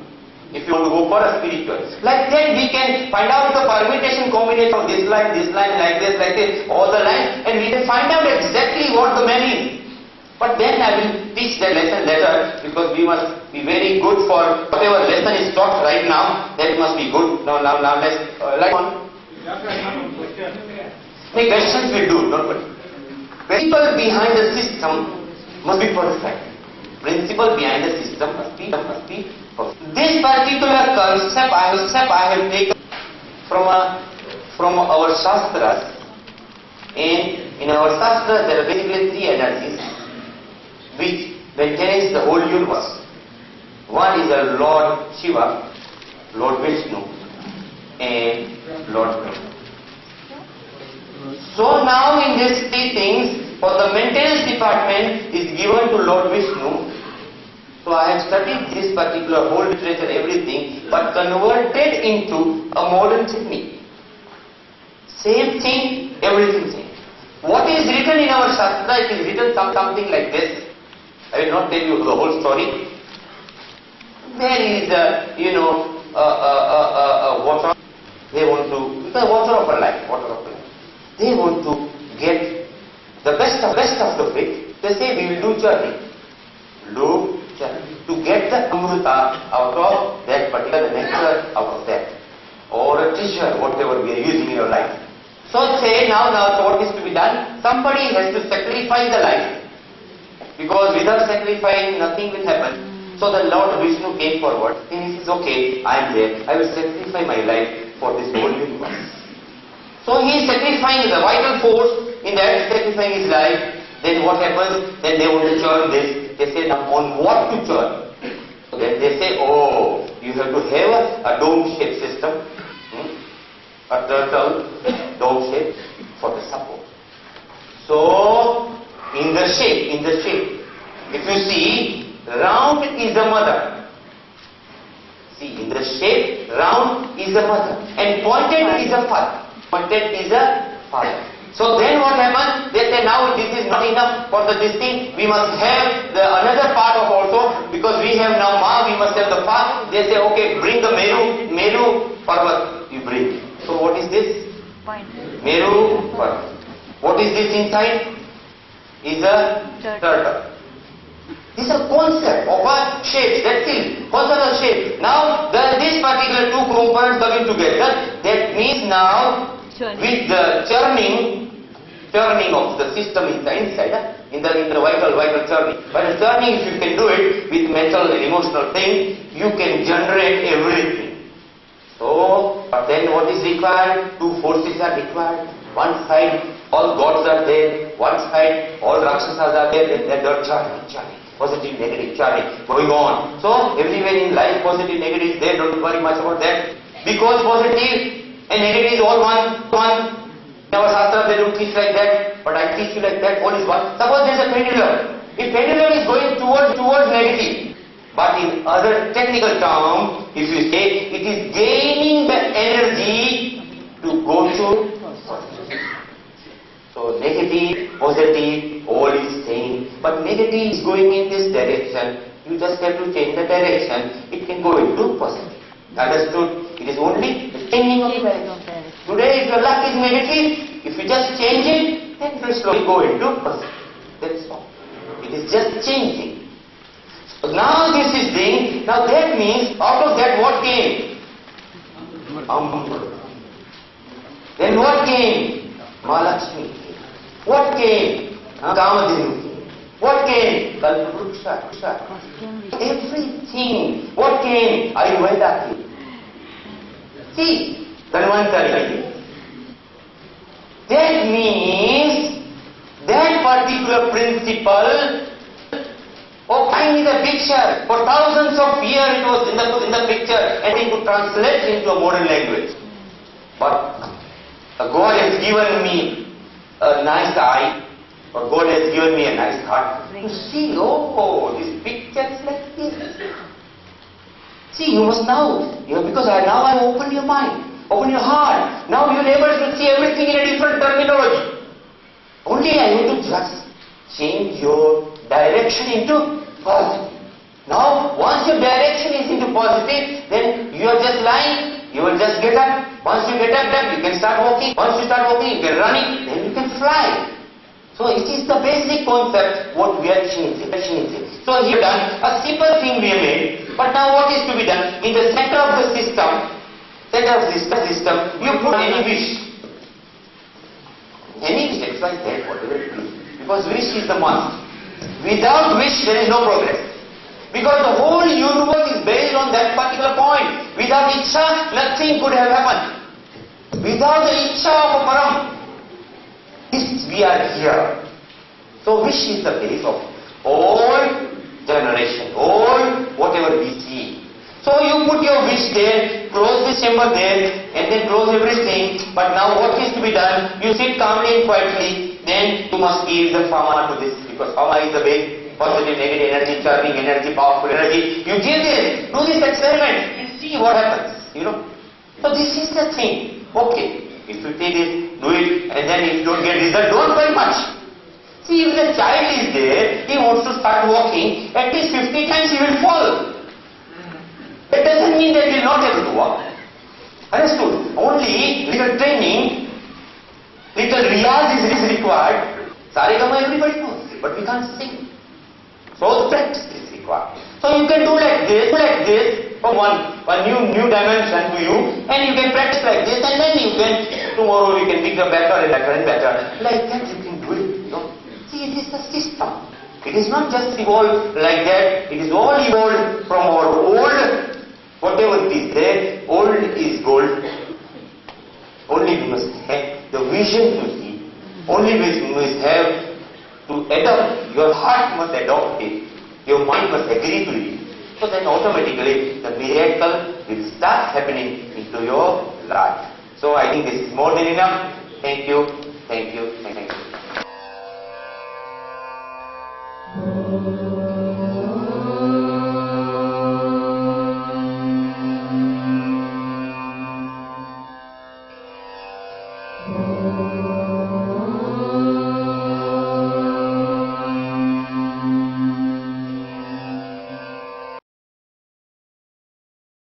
If you want to go for a spiritual. Like that we can find out the permutation combination of this line, like this, all the lines, and we can find out exactly what the man is. But then I will teach the lesson later, because we must be very good for whatever lesson is taught right now, that must be good. Now let's, like on. Make questions will do, don't worry. Principle behind the system must be perfect. Principle behind the system must be perfect. This particular concept I have taken from our Shastras, and in our Shastras there are basically three energies which maintains the whole universe. One is the Lord Shiva, Lord Vishnu, and Lord Brahma. So now in these three things, for the maintenance department is given to Lord Vishnu. So I have studied this particular whole literature, everything, but converted into a modern technique. Same thing, everything same. What is written in our Shastra, it is written something like this. I will not tell you the whole story. There is water. They want to, the water of life. They want to get the best of the faith. They say we will do journey. To get the amrita out of that particular nectar, out of that, or a treasure, whatever we are using in your life. So say now what is to be done? Somebody has to sacrifice the life, because without sacrificing nothing will happen. So the Lord Vishnu came forward and he says, okay, I am there, I will sacrifice my life for this whole universe. So he is sacrificing the vital force in that, sacrificing his life. Then what happens? Then they want to churn this. They say, now on what to churn? So then they say, oh, you have to have a dome-shaped system, a turtle dome shape for the support. So in the shape, if you see, round is the mother. See, in the shape, round is the mother, and pointed is the father. So then what happens? They say now this is not enough for this thing. We must have the another part of also, because we have now Ma, we must have the Pa. They say, okay, bring the Meru Parvat. You bring. So what is this? Meru Parvat. What is this inside? Is a turtle. This is a concept of a shape. That's it. Concept of shape. Now this particular two components coming together. That means now with the churning of the system inside, in the vital churning. But the churning, if you can do it with mental and emotional thing, you can generate everything. So, but then what is required? Two forces are required. One side, all gods are there. One side, all Rakshasas are there. Then they are churning. Positive, negative, churning, going on. So, everywhere in life, positive, negative is there. Don't worry much about that. Because positive and negative is all one. In our Shastra they don't teach like that, but I teach you like that. All is one. Suppose there is a pendulum. If pendulum is going towards negative, but in other technical terms, if you say it is gaining the energy to go to positive. So negative positive, all is same, but negative is going in this direction. You just have to change the direction, it can go into positive. Understood? It is only the changing of the direction. Today if your luck is negative, if you just change it, then it will slowly go into positive. That's all. It is just changing. So now this is thing, now that means out of that what came? Then what came? Mahalakshmi came. What came? Kamadhenu came. What came? Kalpavruksha. Everything. What came? Ayurveda came. See, Dhanvantari. That means that particular principle of time is a picture. For thousands of years it was in the picture and it could translate into a modern language. But God has given me a nice eye, or God has given me a nice heart to see, oh, this picture is like this. See, you must now, because now I opened your mind, open your heart. Now you are able to see everything in a different terminology. Only I want to just change your direction into positive. Now, once your direction is into positive, then you are just lying. You will just get up. Once you get up, you can start walking. Once you start walking, you can running. Then you can fly. So it is the basic concept what we are changing. So here done a simple thing we have made. But now what is to be done? In the center of the system, you put any wish. Any wish, X, Y, Z, whatever it is. Because wish is the must. Without wish, there is no progress. Because the whole universe is based on that particular point. Without Ichcha, nothing could have happened. Without the Ichcha of a Param, we are here. So wish is the base of all generation, all whatever we see. So you put your wish there, close this chamber there, and then close everything. But now what is to be done? You sit calmly and quietly, then you must give the pharma to this, because pharma is the base. Positive, negative energy, charming energy, powerful energy. You give this, do this experiment and see what happens. So this is the thing. Okay, if you take it, do it, and then if you don't get result, don't worry much. See, if the child is there, he wants to start walking, at least 50 times he will fall. That doesn't mean that he will not able to walk. Understood? Only little training, little riyaz is required. Saregama everybody knows, but we can't sing. So practice is required. So you can do like this, from one new dimension to you, and you can practice like this, and then you can, tomorrow you can become better and better and better. Like that you can do it, See, it is the system. It is not just evolved like that, it is all evolved from our old, whatever it is there, old is gold. Only we must have the vision to see. Only we must have to adopt, your heart must adopt it, your mind must agree to it. So then automatically the miracle will start happening into your life. So I think this is more than enough. Thank you, thank you, thank you.